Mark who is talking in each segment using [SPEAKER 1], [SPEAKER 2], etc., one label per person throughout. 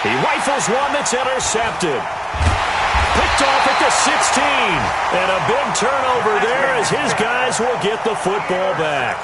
[SPEAKER 1] He rifles one that's intercepted. Picked off at the 16. And a big turnover there as his guys will get the football back.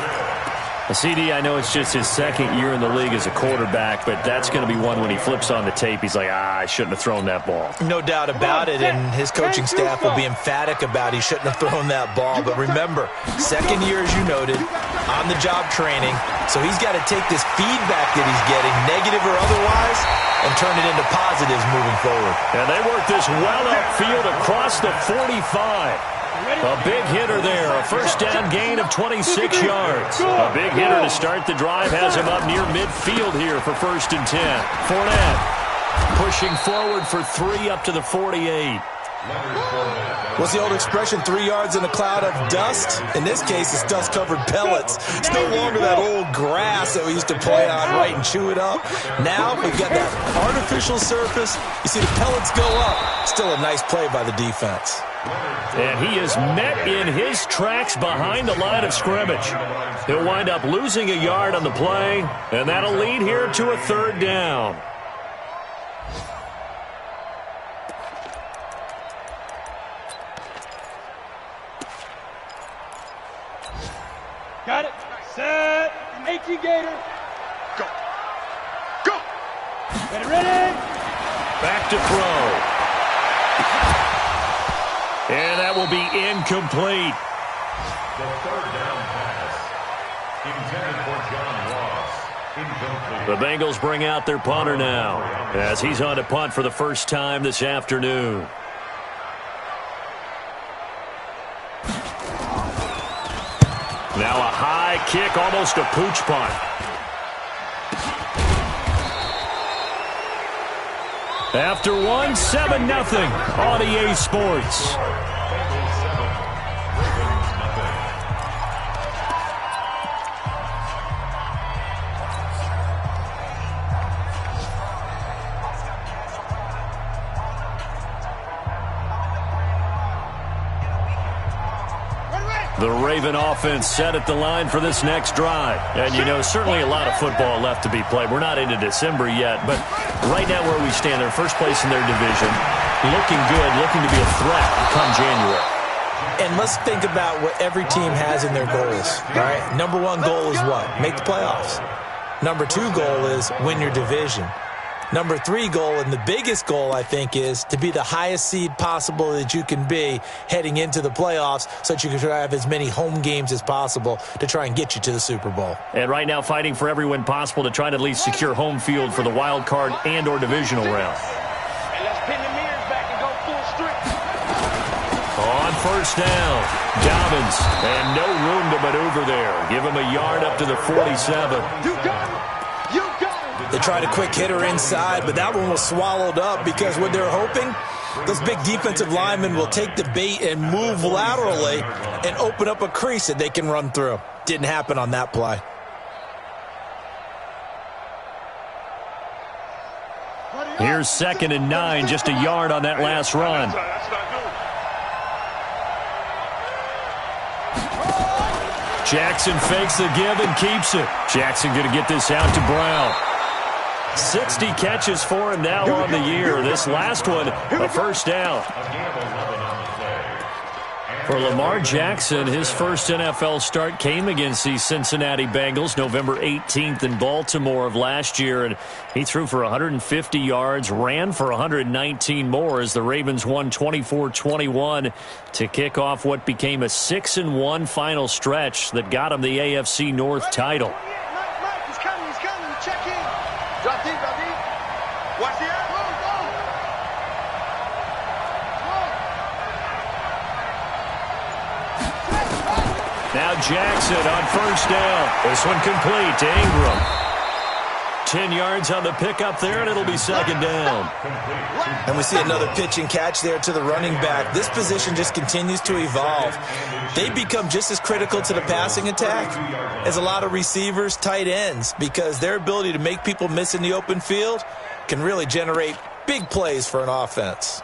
[SPEAKER 1] CD, I know it's just his second year in the league as a quarterback, but that's going to be one when he flips on the tape. He's like, I shouldn't have thrown that ball.
[SPEAKER 2] No doubt about it, and his coaching staff will be emphatic about he shouldn't have thrown that ball. But remember, second year, as you noted, on-the-job training, so he's got to take this feedback that he's getting, negative or otherwise, and turn it into positives moving forward.
[SPEAKER 1] And they work this well upfield across the 45. A big hitter there, a first down gain of 26 yards. A big hitter to start the drive has him up near midfield here for 1st and 10. Fournette pushing forward for 3 up to the 48.
[SPEAKER 2] What's the old expression, 3 yards in a cloud of dust? In this case, it's dust-covered pellets. It's no longer that old grass that we used to play on, right, and chew it up. Now we've got that artificial surface. You see the pellets go up. Still a nice play by the defense.
[SPEAKER 1] And he is met in his tracks behind the line of scrimmage. He'll wind up losing a yard on the play, and that'll lead here to a 3rd down.
[SPEAKER 3] Got it. Set. H-E Gator. Go. Go. Ready, ready.
[SPEAKER 1] Back to throw. And that will be incomplete.
[SPEAKER 4] The 3rd down pass. Intended for John Ross. Incomplete.
[SPEAKER 1] The Bengals bring out their punter now as he's on to punt for the first time this afternoon. Now a high kick, almost a pooch punt. After one, 7-0 on EA Sports. The Raven offense set at the line for this next drive. And, you know, certainly a lot of football left to be played. We're not into December yet, but right now where we stand, they're first place in their division. Looking good, looking to be a threat come January.
[SPEAKER 2] And let's think about what every team has in their goals, all right? Number 1 goal is what? Make the playoffs. Number 2 goal is win your division. Number 3 goal, and the biggest goal, I think, is to be the highest seed possible that you can be heading into the playoffs so that you can try to have as many home games as possible to try and get you to the Super Bowl.
[SPEAKER 1] And right now fighting for every win possible to try to at least secure home field for the wild card and or divisional round.
[SPEAKER 3] And let's pin the mirrors back and go full strength.
[SPEAKER 1] On first down, Dobbins, and no room to maneuver there. Give him a yard up to the 47.
[SPEAKER 3] You got it. You got it.
[SPEAKER 2] They tried a quick hitter inside, but that one was swallowed up because what they're hoping, those big defensive linemen will take the bait and move laterally and open up a crease that they can run through. Didn't happen on that play.
[SPEAKER 1] Here's 2nd and 9, just a yard on that last run. Jackson fakes the give and keeps it. Jackson going to get this out to Brown. 60 catches for him now on the year. This last one, a first down. For Lamar Jackson, his first NFL start came against the Cincinnati Bengals November 18th in Baltimore of last year, and he threw for 150 yards, ran for 119 more as the Ravens won 24-21 to kick off what became a 6-1 final stretch that got him the AFC North title.
[SPEAKER 3] He's coming. Check in. Drop deep. Watch the air.
[SPEAKER 1] Now Jackson on first down. This one complete to Ingram. 10 yards on the pickup there, and it'll be 2nd down.
[SPEAKER 2] And we see another pitch and catch there to the running back. This position just continues to evolve. They become just as critical to the passing attack as a lot of receivers, tight ends, because their ability to make people miss in the open field can really generate big plays for an offense.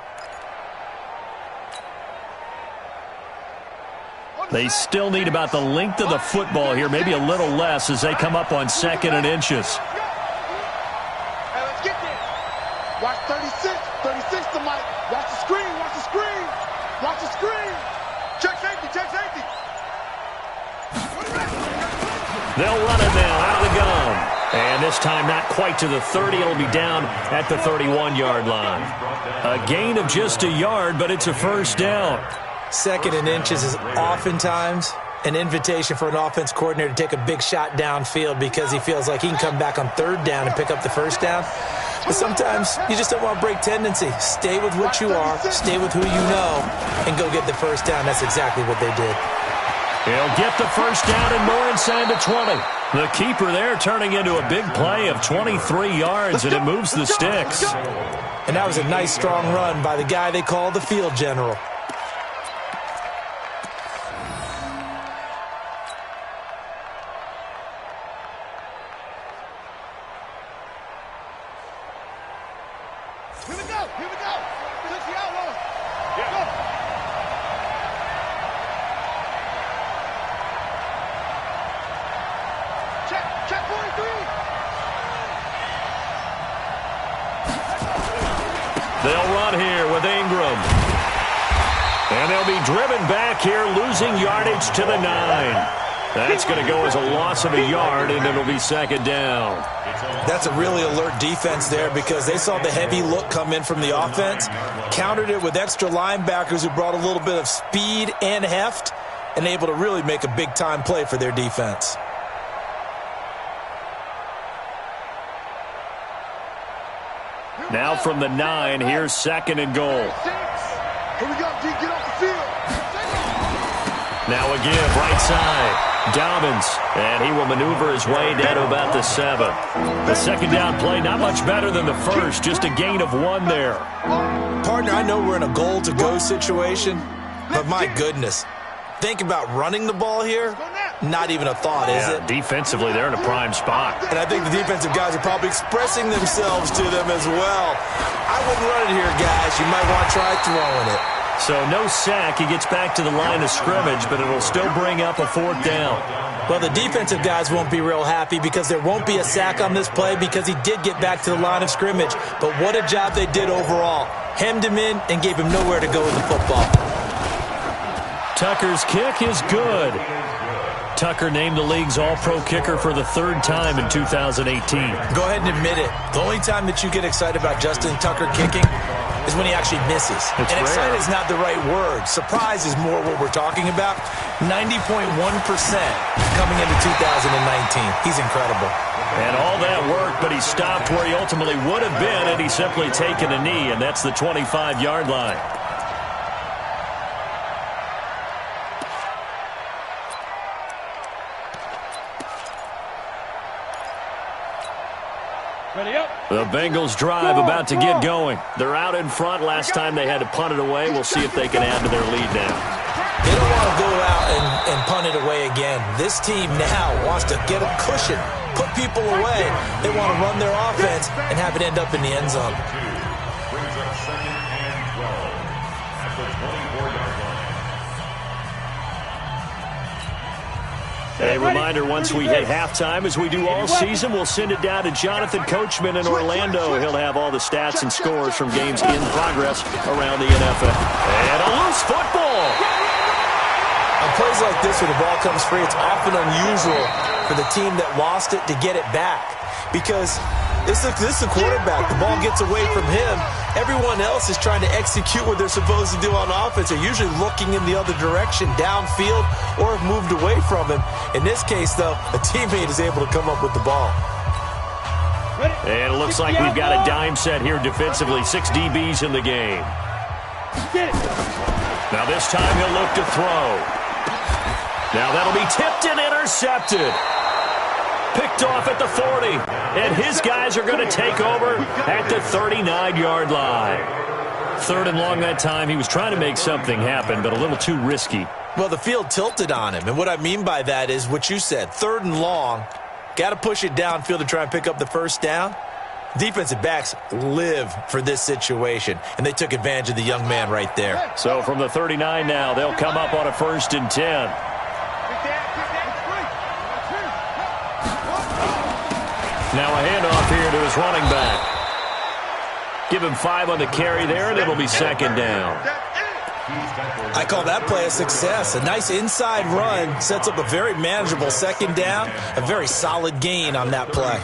[SPEAKER 1] They still need about the length of the football here, maybe a little less as they come up on 2nd and inches.
[SPEAKER 3] Watch 36. 36 to Mike. Watch the screen. Watch the screen. Watch the screen. Check safety. Check safety.
[SPEAKER 1] They'll run it now out of the gun. And this time not quite to the 30. It'll be down at the 31-yard line. A gain of just a yard, but it's a first down.
[SPEAKER 2] 2nd and inches is oftentimes an invitation for an offense coordinator to take a big shot downfield because he feels like he can come back on 3rd down and pick up the first down. But sometimes you just don't want to break tendency. Stay with what you are, stay with who you know, and go get the first down. That's exactly what they did.
[SPEAKER 1] He'll get the first down and more inside the 20. The keeper there turning into a big play of 23 yards, and it moves the sticks.
[SPEAKER 2] And that was a nice, strong run by the guy they call the field general.
[SPEAKER 3] Here we go. Here we go. 60 outlaws. Go. Check 43.
[SPEAKER 1] They'll run here with Ingram. And they'll be driven back here, losing yardage to the 9. That's going to go as a loss of a yard, and it'll be 2nd down.
[SPEAKER 2] That's a really alert defense there because they saw the heavy look come in from the offense, countered it with extra linebackers who brought a little bit of speed and heft, and able to really make a big-time play for their defense.
[SPEAKER 1] Now from the 9, here's 2nd and goal.
[SPEAKER 3] Here we go, D. Get off the field.
[SPEAKER 1] Now a give, right side. Dobbins, and he will maneuver his way down to about the 7. The 2nd down play, not much better than the first, just a gain of 1 there.
[SPEAKER 2] Partner, I know we're in a goal-to-go situation, but my goodness, think about running the ball here. Not even a thought, is it?
[SPEAKER 1] Defensively, they're in a prime spot.
[SPEAKER 2] And I think the defensive guys are probably expressing themselves to them as well. I wouldn't run it here, guys. You might want to try throwing it.
[SPEAKER 1] So no sack. He gets back to the line of scrimmage, but it'll still bring up a 4th down.
[SPEAKER 2] Well, the defensive guys won't be real happy because there won't be a sack on this play because he did get back to the line of scrimmage. But what a job they did overall. Hemmed him in and gave him nowhere to go with the football.
[SPEAKER 1] Tucker's kick is good. Tucker named the league's all-pro kicker for the 3rd time in 2018.
[SPEAKER 2] Go ahead and admit it. The only time that you get excited about Justin Tucker kicking is when he actually misses. And excited is not the right word. Surprise is more what we're talking about. 90.1% coming into 2019. He's incredible.
[SPEAKER 1] And all that work, but he stopped where he ultimately would have been had he simply taken a knee, and that's the 25-yard line. The Bengals drive about to get going. They're out in front. Last time they had to punt it away. We'll see if they can add to their lead now.
[SPEAKER 2] They don't want to go out and punt it away again. This team now wants to get a cushion, put people away. They want to run their offense and have it end up in the end zone.
[SPEAKER 4] Brings up 2nd and 12 at the 24-yard line.
[SPEAKER 1] A reminder, once we hit halftime, as we do all season, we'll send it down to Jonathan Coachman in Orlando. He'll have all the stats and scores from games in progress around the NFL. And a loose football.
[SPEAKER 2] On plays like this, when the ball comes free, it's often unusual for the team that lost it to get it back. Because this is the quarterback. The ball gets away from him. Everyone else is trying to execute what they're supposed to do on offense. They're usually looking in the other direction, downfield, or have moved away from him. In this case, though, a teammate is able to come up with the ball.
[SPEAKER 1] And it looks like we've got a dime set here defensively. 6 DBs in the game. Now this time he'll look to throw. Now that'll be tipped and intercepted. Picked off at the 40. And his guys are going to take over at the 39-yard line. 3rd and long that time. He was trying to make something happen, but a little too risky.
[SPEAKER 2] Well, the field tilted on him. And what I mean by that is what you said. 3rd and long. Got to push it downfield to try and pick up the first down. Defensive backs live for this situation, and they took advantage of the young man right there.
[SPEAKER 1] So from the 39 now, they'll come up on a 1st and 10. Now a handoff here to his running back. Give him 5 on the carry there, and it'll be second down.
[SPEAKER 2] I call that play a success. A nice inside run sets up a very manageable second down, a very solid gain on that play.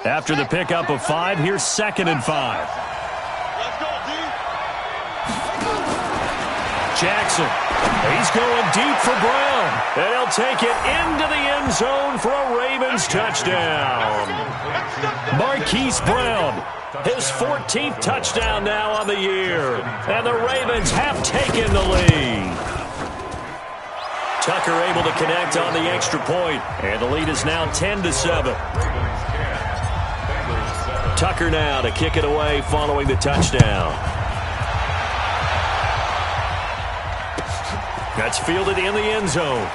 [SPEAKER 1] After the pickup of 5, here's 2nd and 5.
[SPEAKER 3] Let's go, D.
[SPEAKER 1] Jackson, he's going deep for Brown, and he'll take it into the end zone for a Ravens touchdown. Marquise Brown, his 14th touchdown now on the year, and the Ravens have taken the lead. Tucker able to connect on the extra point, and the lead is now 10-7. Tucker now to kick it away following the touchdown. That's fielded in the end zone.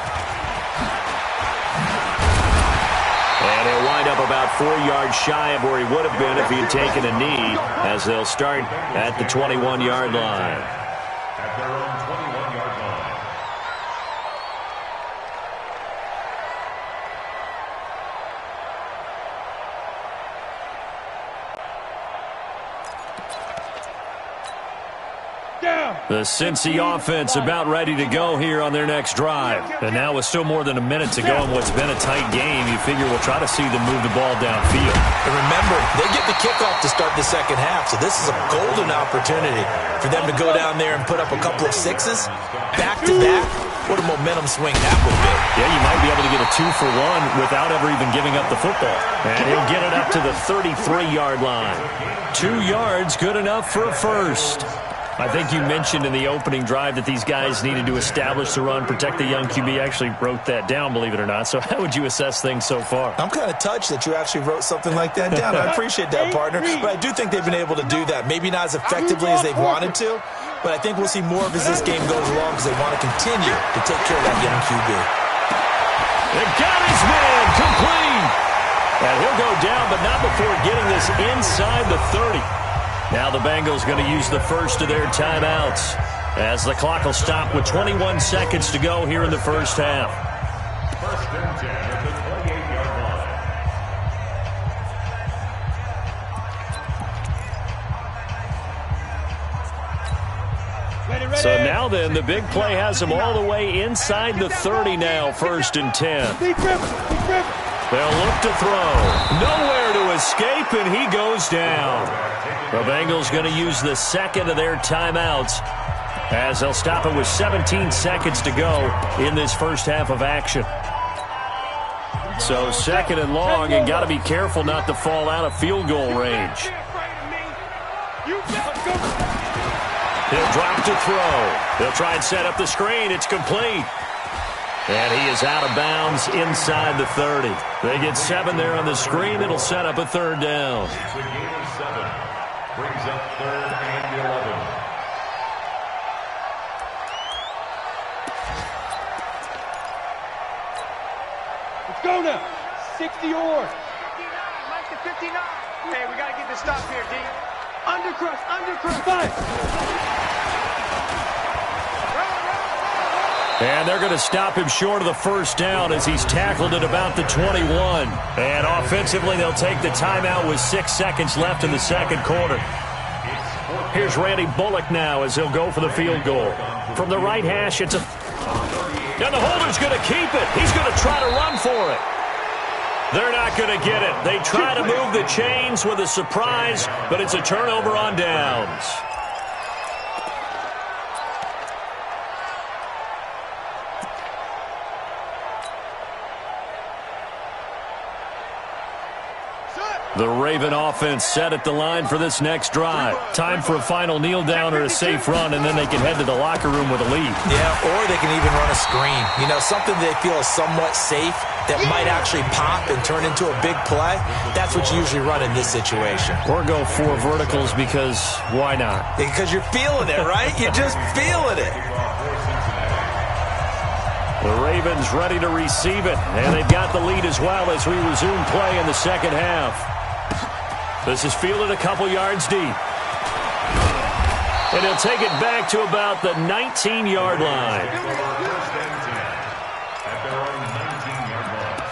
[SPEAKER 1] And he'll wind up about 4 yards shy of where he would have been if he had taken a knee, as they'll start at the 21-yard line.
[SPEAKER 4] At their own 21-yard line.
[SPEAKER 1] The Cincy offense about ready to go here on their next drive. And now with still more than a minute to go in what's been a tight game, you figure we'll try to see them move the ball downfield.
[SPEAKER 2] And remember, they get the kickoff to start the second half, so this is a golden opportunity for them to go down there and put up a couple of sixes back-to-back. What a momentum swing that would be.
[SPEAKER 1] Yeah, you might be able to get a 2-for-1 without ever even giving up the football. And he'll get it up to the 33-yard line. 2 yards, good enough for a first. I think you mentioned in the opening drive that these guys needed to establish the run, protect the young QB. Actually wrote that down, believe it or not. So how would you assess things so far?
[SPEAKER 2] I'm kind of touched that you actually wrote something like that down. I appreciate that, partner. But I do think they've been able to do that. Maybe not as effectively as they've wanted to, but I think we'll see more of as this game goes along because they want to continue to take care of that young QB.
[SPEAKER 1] They got his man complete. And he'll go down, but not before getting this inside the 30. Now the Bengals going to use the first of their timeouts as the clock will stop with 21 seconds to go here in the first half.
[SPEAKER 4] First and 10 at the 28-yard line.
[SPEAKER 1] So now then, the big play has them all the way inside the 30 now, 1st and 10. They'll look to throw. Nowhere to escape, and he goes down. The Bengals going to use the second of their timeouts as they'll stop it with 17 seconds to go in this first half of action. So 2nd and long, and got to be careful not to fall out of field goal range. He'll drop to throw. They'll try and set up the screen. It's complete. And he is out of bounds inside the 30. They get 7 there on the screen. It'll set up a 3rd down.
[SPEAKER 4] It's a gain of 7. Brings up 3rd and 11.
[SPEAKER 3] Let's go now. 60 yards. 59. Mike to 59. Hey, we got to get this stop here, D. Undercrush. 5.
[SPEAKER 1] And they're going to stop him short of the 1st down as he's tackled at about the 21. And offensively, they'll take the timeout with 6 seconds left in the second quarter. Here's Randy Bullock now as he'll go for the field goal. From the right hash, it's a... And the holder's going to keep it. He's going to try to run for it. They're not going to get it. They try to move the chains with a surprise, but it's a turnover on downs. The Raven offense set at the line for this next drive. Time for a final kneel down or a safe run, and then they can head to the locker room with a lead.
[SPEAKER 2] Yeah, or they can even run a screen. You know, something they feel is somewhat safe that might actually pop and turn into a big play. That's what you usually run in this situation.
[SPEAKER 1] Or go 4 verticals because why not?
[SPEAKER 2] Because you're feeling it, right? You're just feeling it.
[SPEAKER 1] The Ravens ready to receive it, and they've got the lead as well as we resume play in the second half. This is fielded a couple yards deep. And he'll take it back to about the 19-yard line.
[SPEAKER 4] First and 10 at their own 19-yard line.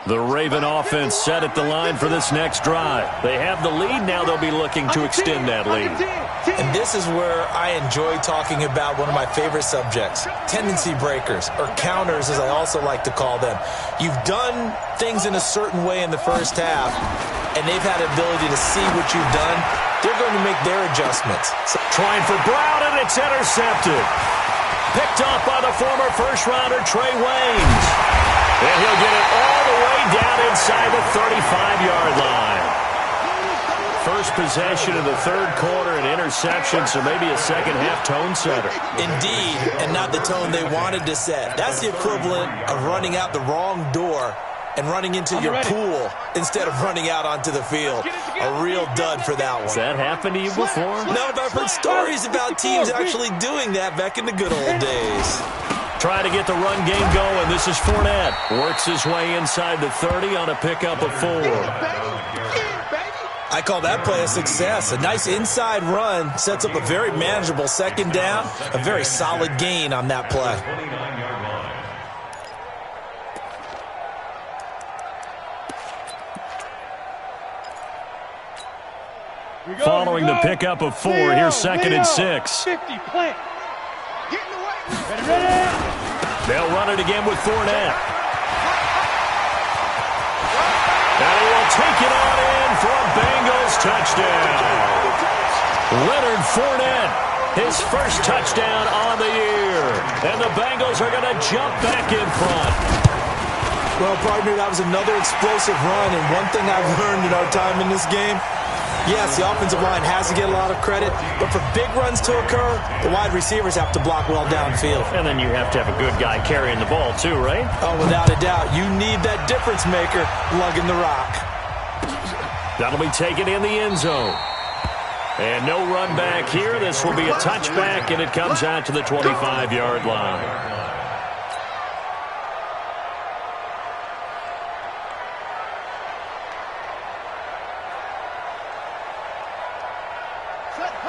[SPEAKER 1] The Raven offense set at the line for this next drive. They have the lead. Now they'll be looking to extend that lead.
[SPEAKER 2] And this is where I enjoy talking about one of my favorite subjects, tendency breakers, or counters as I also like to call them. You've done things in a certain way in the first half, and they've had the ability to see what you've done. They're going to make their adjustments. So
[SPEAKER 1] trying for Brown, and it's intercepted. Picked off by the former first-rounder Trey Waynes. And he'll get it all the way down inside the 35-yard line. First possession of the third quarter, an interception, so maybe a second-half tone setter.
[SPEAKER 2] Indeed, and not the tone they wanted to set. That's the equivalent of running out the wrong door and running into your pool instead of running out onto the field. A real dud for that one.
[SPEAKER 1] Has that happened to you before?
[SPEAKER 2] No, but I've heard stories about teams actually doing that back in the good old days.
[SPEAKER 1] Trying to get the run game going. This is Fournette. Works his way inside the 30 on a pickup of 4.
[SPEAKER 2] I call that play a success. A nice inside run sets up a very manageable second down. A very solid gain on that play.
[SPEAKER 1] Following the pickup of 4, here's second and 6.
[SPEAKER 3] 50, plant. Ready.
[SPEAKER 1] They'll run it again with Fournette. And he will take it on in for a Bengals touchdown. Leonard Fournette, his first touchdown on the year. And the Bengals are going to jump back in front.
[SPEAKER 2] Well, partner, that was another explosive run. And one thing I've learned in our time in this game, yes, the offensive line has to get a lot of credit, but for big runs to occur, the wide receivers have to block well downfield.
[SPEAKER 1] And then you have to have a good guy carrying the ball too, right?
[SPEAKER 2] Oh, without a doubt. You need that difference maker lugging the rock.
[SPEAKER 1] That'll be taken in the end zone. And no run back here. This will be a touchback, and it comes out to the 25-yard line.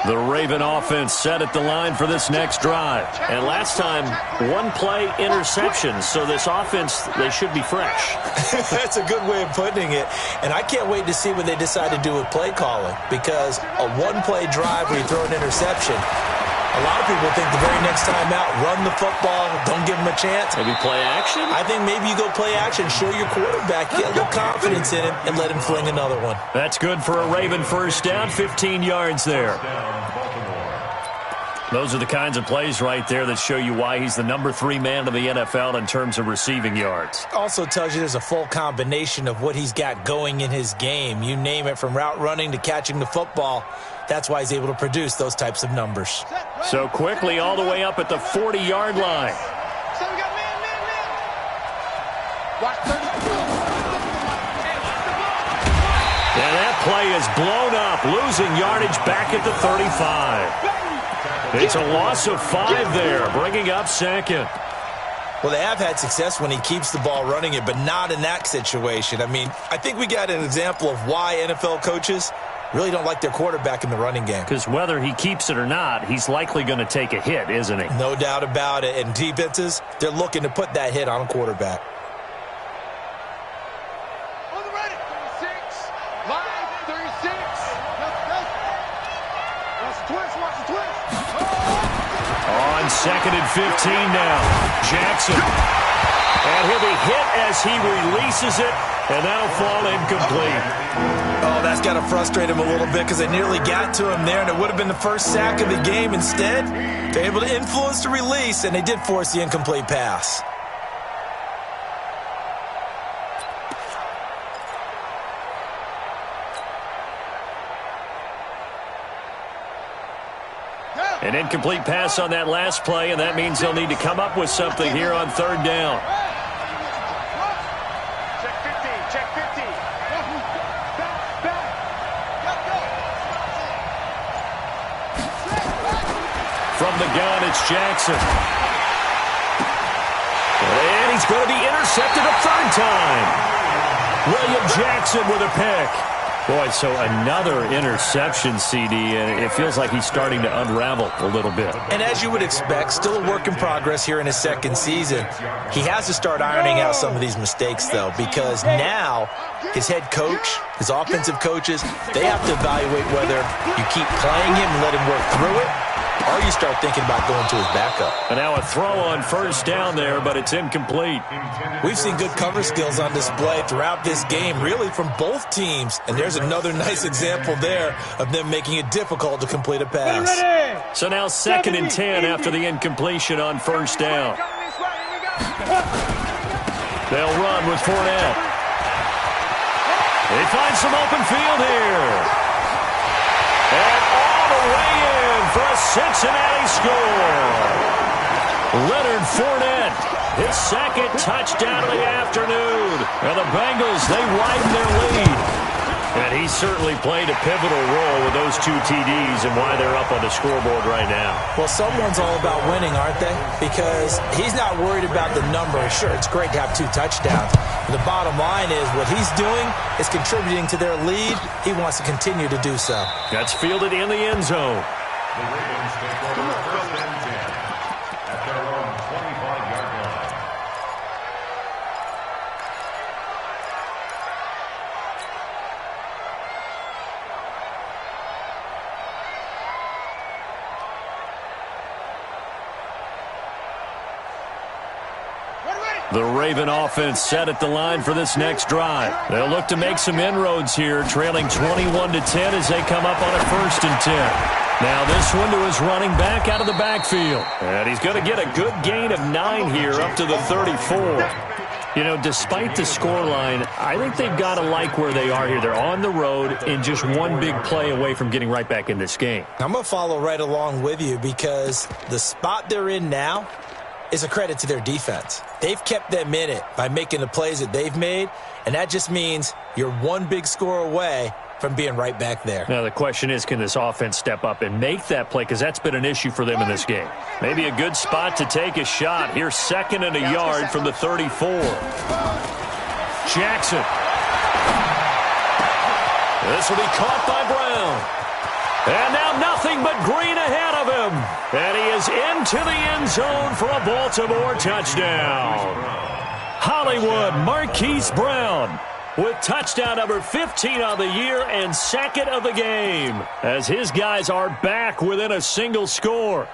[SPEAKER 1] The Raven offense set at the line for this next drive. And last time, one-play interception. So this offense, they should be fresh.
[SPEAKER 2] That's a good way of putting it. And I can't wait to see what they decide to do with play calling. Because a one-play drive where you throw an interception, a lot of people think the very next time out, run the football, don't give them a chance.
[SPEAKER 1] Maybe play action?
[SPEAKER 2] I think maybe you go play action, show your quarterback, get a little confidence in him, and let him fling another one.
[SPEAKER 1] That's good for a Raven first down, 15 yards there. Those are the kinds of plays right there that show you why he's the number 3 man of the NFL in terms of receiving yards.
[SPEAKER 2] Also tells you there's a full combination of what he's got going in his game. You name it, from route running to catching the football. That's why he's able to produce those types of numbers.
[SPEAKER 1] So quickly all the way up at the 40-yard line.
[SPEAKER 3] So we got man. Watch 30.
[SPEAKER 1] And that play is blown up, losing yardage back at the 35. It's a loss of 5 there, bringing up second.
[SPEAKER 2] Well, they have had success when he keeps the ball running it, but not in that situation. I mean, I think we got an example of why NFL coaches really don't like their quarterback in the running game.
[SPEAKER 1] Because whether he keeps it or not, he's likely going to take a hit, isn't he?
[SPEAKER 2] No doubt about it. And defenses, they're looking to put that hit on a quarterback.
[SPEAKER 3] On the ready. 36. Live. 36. Watch the twist. Watch the twist.
[SPEAKER 1] On second and 15 now. Jackson. And he'll be hit as he releases it, and that'll fall incomplete.
[SPEAKER 2] Oh, that's got to frustrate him a little bit because they nearly got to him there, and it would have been the first sack of the game. Instead, they're able to influence the release, and they did force the incomplete pass.
[SPEAKER 1] An incomplete pass on that last play, and that means they'll need to come up with something here on third down.
[SPEAKER 3] Check 15, check 15. Back.
[SPEAKER 1] From the gun, it's Jackson. And he's going to be intercepted a third time. William Jackson with a pick. Boy, so another interception, CD, and it feels like he's starting to unravel a little bit.
[SPEAKER 2] And as you would expect, still a work in progress here in his second season. He has to start ironing out some of these mistakes, though, because now his head coach, his offensive coaches, they have to evaluate whether you keep playing him and let him work through it, or you start thinking about going to his backup.
[SPEAKER 1] And now a throw on first down there, but it's incomplete.
[SPEAKER 2] We've seen good cover skills on display throughout this game, really from both teams. And there's another nice example there of them making it difficult to complete a pass.
[SPEAKER 1] So now 2nd and 10 after the incompletion on first down. They'll run with Fournette. They find some open field here. And all the way in for a Cincinnati score. Leonard Fournette, his second touchdown of the afternoon. And the Bengals, they widen their lead. And he certainly played a pivotal role with those 2 TDs and why they're up on the scoreboard right now.
[SPEAKER 2] Well, someone's all about winning, aren't they? Because he's not worried about the number. Sure, it's great to have 2 touchdowns. But the bottom line is what he's doing is contributing to their lead. He wants to continue to do so.
[SPEAKER 1] That's fielded in the end zone.
[SPEAKER 4] The Ravens take over 1st and 10 at their own 25-yard line.
[SPEAKER 1] The Raven offense set at the line for this next drive. They'll look to make some inroads here, trailing 21-10 as they come up on a 1st and 10. Now this one to his running back out of the backfield. And he's going to get a good gain of 9 here up to the 34. You know, despite the scoreline, I think they've got to like where they are here. They're on the road and just one big play away from getting right back in this game.
[SPEAKER 2] I'm going to follow right along with you because the spot they're in now is a credit to their defense. They've kept them in it by making the plays that they've made, and that just means you're one big score away from being right back there.
[SPEAKER 1] Now the question is, can this offense step up and make that play? Because that's been an issue for them in this game. Maybe a good spot to take a shot. Here's 2nd and a yard from the 34. Jackson. This will be caught by Brown. And now nothing but green ahead of him. And he is into the end zone for a Baltimore touchdown. Hollywood Marquise Brown with touchdown number 15 on the year and 2nd of the game, as his guys are back within a single score.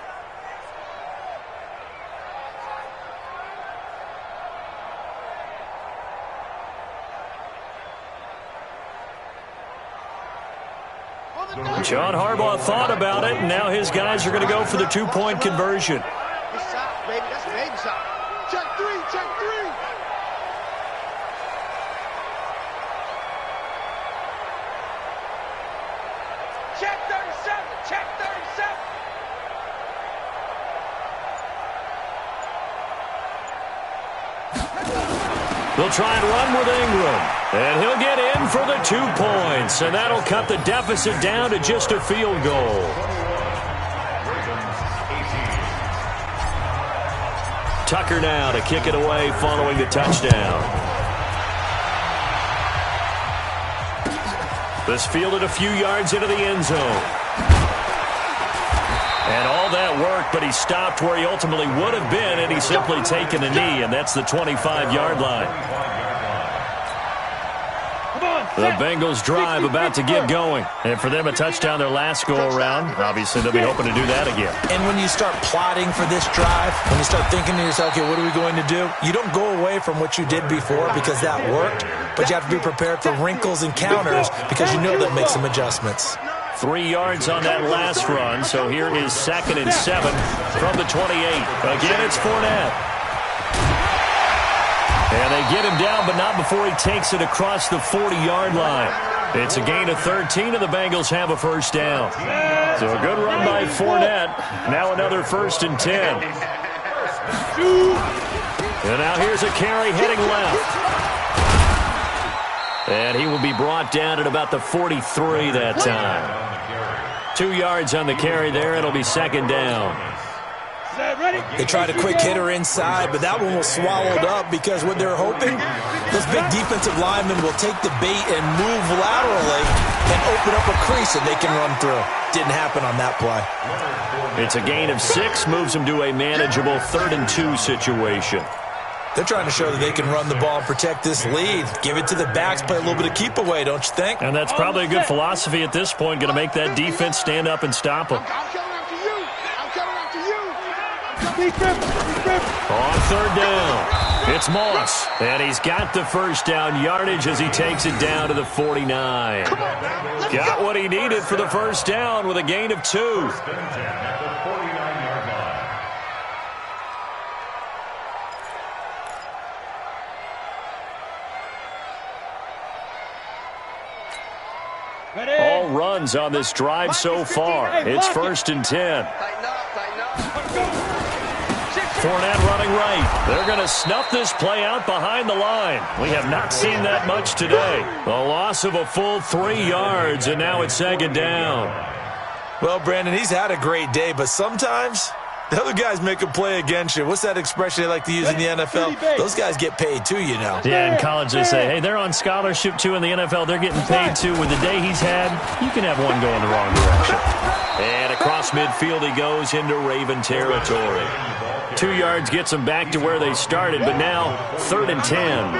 [SPEAKER 1] John Harbaugh thought about it, and now his guys are going to go for the 2-point conversion.
[SPEAKER 3] Good shot, baby. That's a baby shot. Check 3, check 3. Check 37, check 37.
[SPEAKER 1] They'll try and run with Ingram. And he'll get in for the 2 points. And that'll cut the deficit down to just a field goal. Tucker now to kick it away following the touchdown. This fielded a few yards into the end zone. And all that work, but he stopped where he ultimately would have been, and he's simply taken a knee, and that's the 25-yard line. The Bengals drive about to get going. And for them, a touchdown their last go-around. Obviously, they'll be hoping to do that again.
[SPEAKER 2] And when you start plotting for this drive, when you start thinking to yourself, okay, what are we going to do? You don't go away from what you did before because that worked, but you have to be prepared for wrinkles and counters because you know they'll make some adjustments.
[SPEAKER 1] 3 yards on that last run, so here is 2nd and 7 from the 28. Again, it's Fournette. And they get him down, but not before he takes it across the 40-yard line. It's a gain of 13, and the Bengals have a first down. So a good run by Fournette. Now another 1st and 10. And now here's a carry heading left. And he will be brought down at about the 43 that time. 2 yards on the carry there. It'll be 2nd down.
[SPEAKER 2] They tried a quick hitter inside, but that one was swallowed up because what they're hoping, those big defensive linemen will take the bait and move laterally and open up a crease that they can run through. Didn't happen on that play.
[SPEAKER 1] It's a gain of 6, moves them to a manageable 3rd and 2 situation.
[SPEAKER 2] They're trying to show that they can run the ball and protect this lead. Give it to the backs, play a little bit of keep away, don't you think?
[SPEAKER 1] And that's probably a good philosophy at this point, going to make that defense stand up and stop them. On 3rd down, it's Moss, and he's got the first down yardage as he takes it down to the 49. Got what he needed for the first down with a gain of 2. All runs on this drive so far. It's 1st and 10. Fournette running right. They're going to snuff this play out behind the line. We have not seen that much today. A loss of a full 3 yards, and now it's 2nd down.
[SPEAKER 2] Well, Brandon, he's had a great day, but sometimes the other guys make a play against you. What's that expression they like to use in the NFL? Those guys get paid too, you know.
[SPEAKER 1] Yeah, in college they say, hey, they're on scholarship too. In the NFL, they're getting paid too. With the day he's had, you can have one going the wrong direction. And across midfield he goes into Raven territory. 2 yards gets them back to where they started, but now 3rd and 10.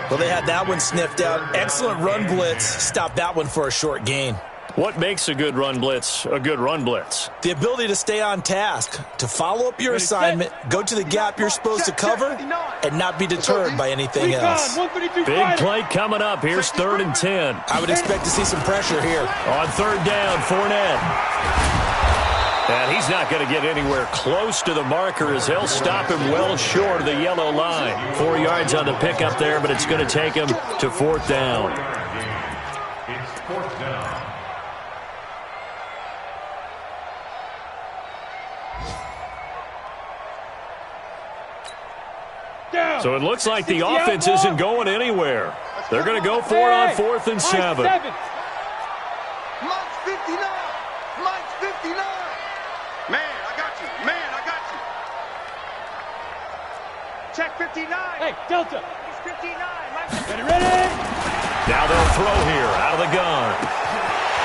[SPEAKER 2] Well, they had that one sniffed out. Excellent run blitz. Stopped that one for a short gain.
[SPEAKER 1] What makes a good run blitz a good run blitz?
[SPEAKER 2] The ability to stay on task, to follow up your assignment, go to the gap you're supposed to cover, and not be deterred by anything else.
[SPEAKER 1] Big play coming up. Here's 3rd and 10.
[SPEAKER 2] I would expect to see some pressure here.
[SPEAKER 1] On 3rd down, Fournette. And he's not going to get anywhere close to the marker as they'll stop him well short of the yellow line. 4 yards on the pickup there, but it's going to take him to 4th down.
[SPEAKER 4] It's 4th down.
[SPEAKER 1] So it looks like the offense isn't going anywhere. They're going to go for it on 4th and 7.
[SPEAKER 3] Mike's 59. Mike's 59. Man, I got you. Man, I got you. Check 59. Hey, Delta. He's 59. Mike's ready.
[SPEAKER 1] Now they'll throw here out of the gun.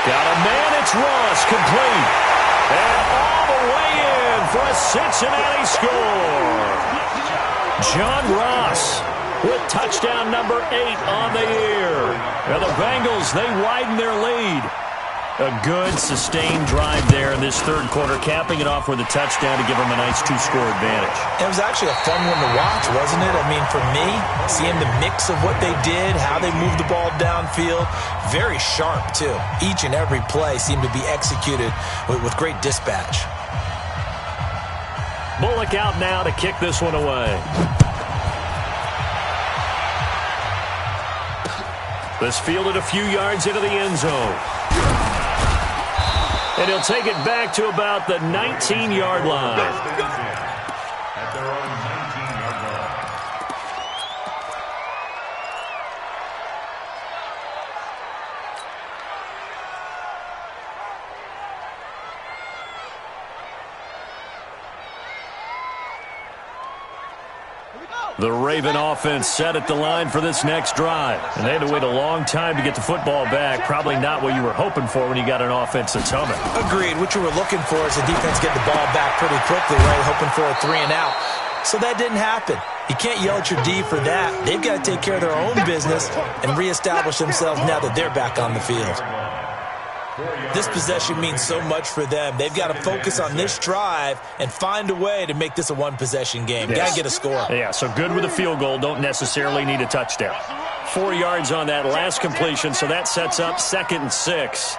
[SPEAKER 1] Got a man. It's Ross, complete. And all the way in for a Cincinnati score. John Ross with touchdown number 8 on the year. Now the Bengals, they widen their lead. A good, sustained drive there in this 3rd quarter, capping it off with a touchdown to give them a nice 2-score advantage.
[SPEAKER 2] It was actually a fun one to watch, wasn't it? I mean, for me, seeing the mix of what they did, how they moved the ball downfield, very sharp, too. Each and every play seemed to be executed with great dispatch.
[SPEAKER 1] Bullock out now to kick this one away. This fielded a few yards into the end zone. And he'll take it back to about the 19-yard line.
[SPEAKER 4] At their own 19-yard line.
[SPEAKER 1] The Raven offense set at the line for this next drive. And they had to wait a long time to get the football back. Probably not what you were hoping for when you got an offense that's humming.
[SPEAKER 2] Agreed. What you were looking for is the defense get the ball back pretty quickly, right? Hoping for a 3 and out. So that didn't happen. You can't yell at your D for that. They've got to take care of their own business and reestablish themselves now that they're back on the field. This possession means so much for them. They've got to focus on this drive and find a way to make this a one-possession game.
[SPEAKER 1] Yes.
[SPEAKER 2] Got to get a score.
[SPEAKER 1] Yeah, so good with a field goal. Don't necessarily need a touchdown. 4 yards on that last completion, so that sets up 2nd and 6.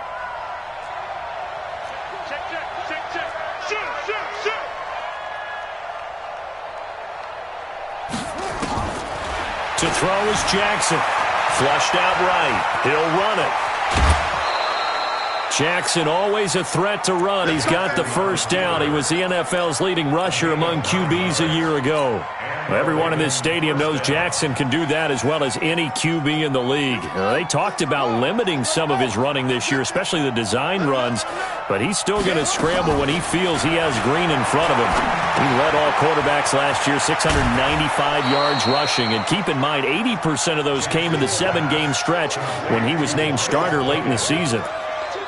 [SPEAKER 1] To throw is Jackson. Flushed out right. He'll run it. Jackson always a threat to run. He's got the first down. He was the NFL's leading rusher among QBs a year ago. Everyone in this stadium knows Jackson can do that as well as any QB in the league. They talked about limiting some of his running this year, especially the design runs, but he's still going to scramble when he feels he has green in front of him. He led all quarterbacks last year, 695 yards rushing, and keep in mind 80% of those came in the 7-game stretch when he was named starter late in the season.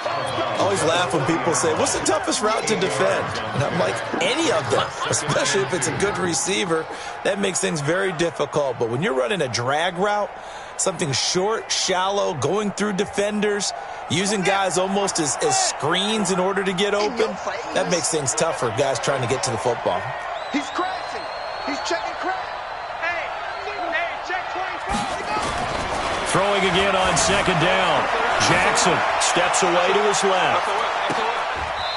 [SPEAKER 2] I always laugh when people say, what's the toughest route to defend? And I'm like, any of them, especially if it's a good receiver. That makes things very difficult. But when you're running a drag route, something short, shallow, going through defenders, using guys almost as screens in order to get open, that makes things tough for guys trying to get to the football.
[SPEAKER 3] He's crashing. He's checking crash. Hey, check 25.
[SPEAKER 1] Throwing again on second down. Jackson steps away to his left.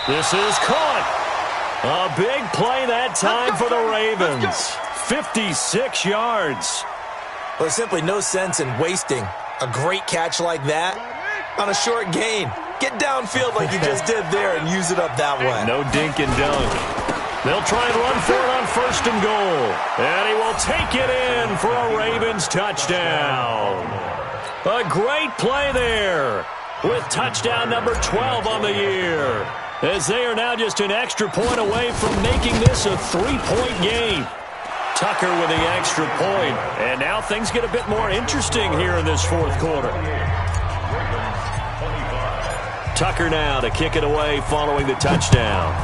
[SPEAKER 1] This is caught. A big play that time for the Ravens. 56 yards.
[SPEAKER 2] Well, there's simply no sense in wasting a great catch like that on a short gain. Get downfield like you just did there and use it up that way.
[SPEAKER 1] No dink and dunk. They'll try and run for it on first and goal. And he will take it in for a Ravens touchdown. A great play there with touchdown number 12 on the year, as they are now just an extra point away from making this a 3-point game. Tucker with the extra point, and now things get a bit more interesting here in this fourth quarter. Tucker now to kick it away following the touchdown.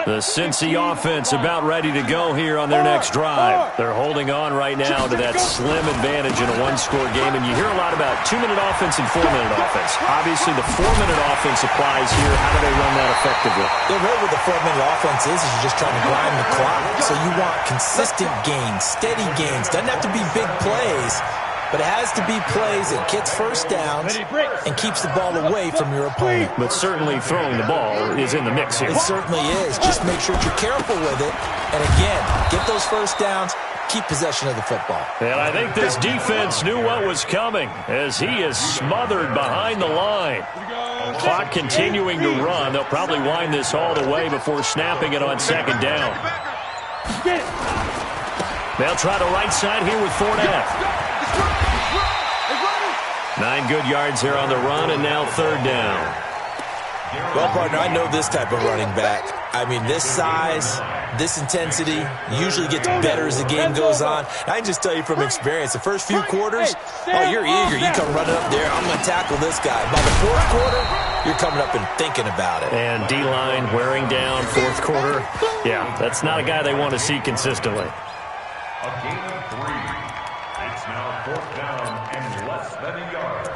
[SPEAKER 1] The Cincy offense about ready to go here on their next drive. They're holding on right now to that slim advantage in a one-score game, and you hear a lot about 2-minute offense and 4-minute offense. Obviously, the 4-minute offense applies here. How do they run that effectively?
[SPEAKER 2] The way with the 4-minute offense is you're just trying to grind the clock. So you want consistent gains, steady gains. Doesn't have to be big plays, but it has to be plays that gets first downs and keeps the ball away from your opponent.
[SPEAKER 1] But certainly throwing the ball is in the mix here.
[SPEAKER 2] It certainly is. Just make sure that you're careful with it. And again, get those first downs, keep possession of the football.
[SPEAKER 1] And I think this defense knew what was coming as he is smothered behind the line. Clock continuing to run. They'll probably wind this all the way before snapping it on second down. They'll try the right side here with Fournette. 9 good yards there on the run, and now third down.
[SPEAKER 2] Well, partner, I know this type of running back. I mean, this size, this intensity usually gets better as the game goes on. I can just tell you from experience, the first few quarters, oh, you're eager. You come running up there, I'm going to tackle this guy. By the fourth quarter, you're coming up and thinking about it.
[SPEAKER 1] And D-line wearing down fourth quarter. Yeah, that's not a guy they want to see consistently.
[SPEAKER 4] A gain of 3. It's now fourth down and less than a yard.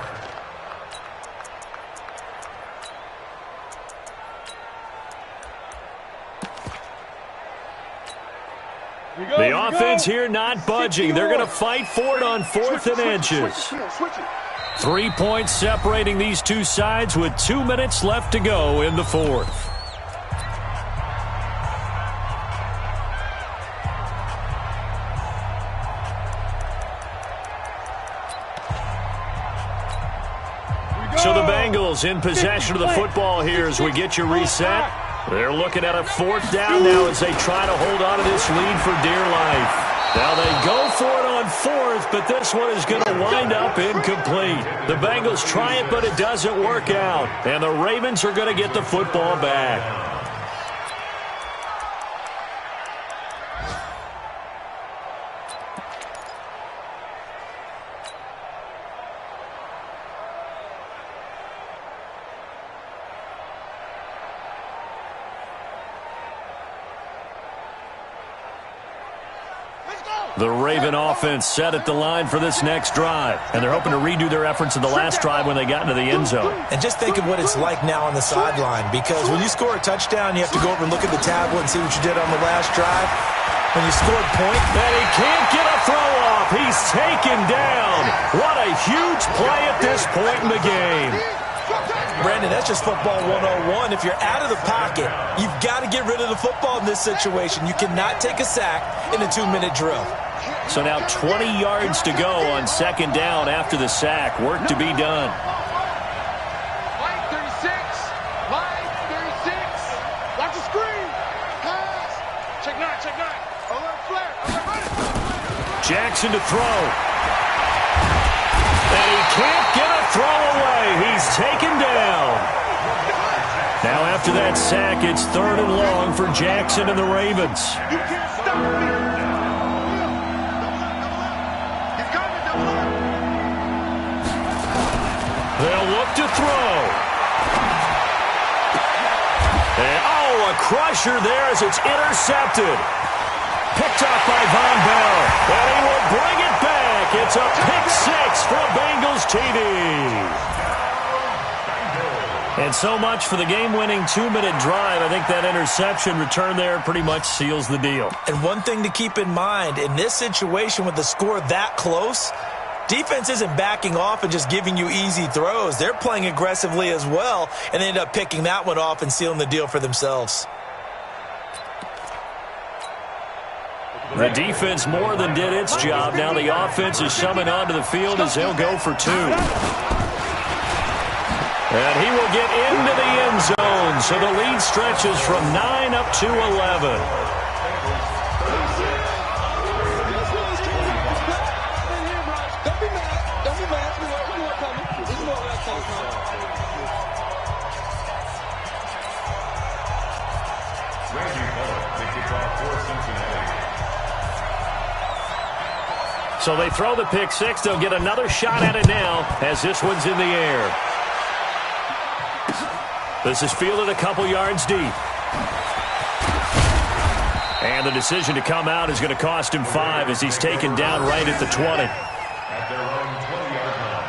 [SPEAKER 1] The offense here not budging. They're going to fight for it on fourth and inches. 3 points separating these two sides with 2 minutes left to go in the fourth. So the Bengals in possession of the football here as we get you reset. They're looking at a fourth down now as they try to hold on to this lead for dear life. Now they go for it on fourth, but this one is going to wind up incomplete. The Bengals try it, but it doesn't work out. And the Ravens are going to get the football back. The Raven offense set at the line for this next drive, and they're hoping to redo their efforts in the last drive when they got into the end zone.
[SPEAKER 2] And just think of what it's like now on the sideline, because when you score a touchdown, you have to go over and look at the tablet and see what you did on the last drive. When you scored point,
[SPEAKER 1] and he can't get a throw off. He's taken down. What a huge play at this point in the game.
[SPEAKER 2] Brandon, that's just football 101. If you're out of the pocket, you've got to get rid of the football in this situation. You cannot take a sack in a 2-minute drill.
[SPEAKER 1] So now 20 yards to go on second down after the sack. Work to be done.
[SPEAKER 3] Mike 36. Mike 36. Watch the screen. Pass. Check 9, check 9. Alert flare. Alert.
[SPEAKER 1] Jackson to throw. And he can't get a throw away. He's taken down. Now after that sack, it's 3rd and long for Jackson and the Ravens.
[SPEAKER 3] You can't stop me. He's coming, double up.
[SPEAKER 1] They'll look to throw. And, a crusher there as it's intercepted. Picked off by Von Bell. And he will bring it back. It's a pick 6 for a Bengals TD. And so much for the game-winning 2-minute drive. I think that interception return there pretty much seals the deal.
[SPEAKER 2] And one thing to keep in mind, in this situation with the score that close, defense isn't backing off and just giving you easy throws. They're playing aggressively as well, and they end up picking that one off and sealing the deal for themselves.
[SPEAKER 1] The defense more than did its job. Now the offense is summoned onto the field as they'll go for 2. And he will get into the end zone. So the lead stretches from 9 up to 11. So they throw the pick 6. They'll get another shot at it now as this one's in the air. This is fielded a couple yards deep. And the decision to come out is going to cost him 5 as he's taken down right at the 20.
[SPEAKER 4] At their own 20-yard line.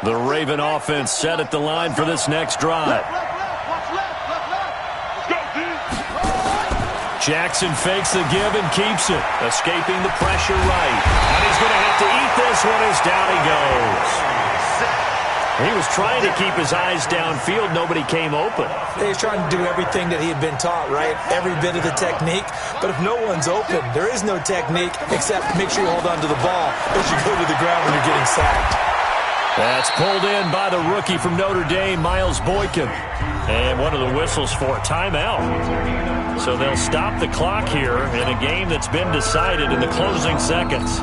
[SPEAKER 1] The Raven offense set at the line for this next drive. Jackson fakes the give and keeps it, escaping the pressure right. And he's going to have to eat this one as down he goes. He was trying to keep his eyes downfield. Nobody came open.
[SPEAKER 2] He was trying to do everything that he had been taught, right? Every bit of the technique. But if no one's open, there is no technique except make sure you hold on to the ball as you go to the ground when you're getting sacked.
[SPEAKER 1] That's pulled in by the rookie from Notre Dame, Miles Boykin. And one of the whistles for a timeout. So they'll stop the clock here in a game that's been decided in the closing seconds.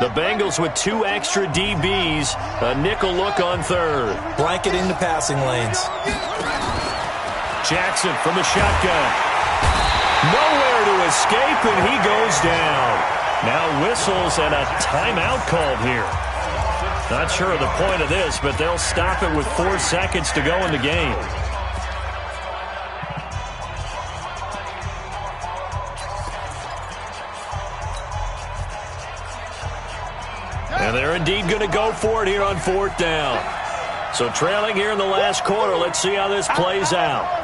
[SPEAKER 1] The Bengals with 2 extra DBs, a nickel look on 3rd.
[SPEAKER 2] Blanketing the passing lanes.
[SPEAKER 1] Jackson from the shotgun. Nowhere to escape, and he goes down. Now whistles and a timeout called here. Not sure of the point of this, but they'll stop it with 4 seconds to go in the game. And they're indeed going to go for it here on 4th down. So trailing here in the last quarter. Let's see how this plays out.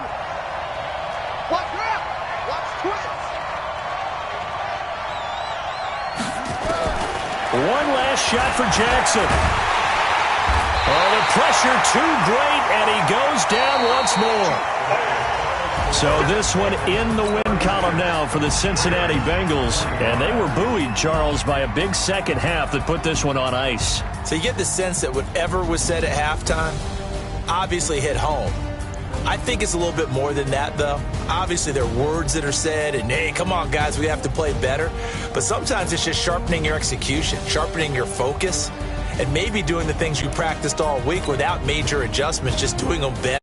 [SPEAKER 1] One last shot for Jackson. Oh, the pressure too great, and he goes down once more. So this one in the win column now for the Cincinnati Bengals. And they were buoyed, Charles, by a big second half that put this one on ice.
[SPEAKER 2] So you get the sense that whatever was said at halftime obviously hit home. I think it's a little bit more than that, though. Obviously, there are words that are said, and, hey, come on, guys, we have to play better. But sometimes it's just sharpening your execution, sharpening your focus, and maybe doing the things you practiced all week without major adjustments, just doing them better.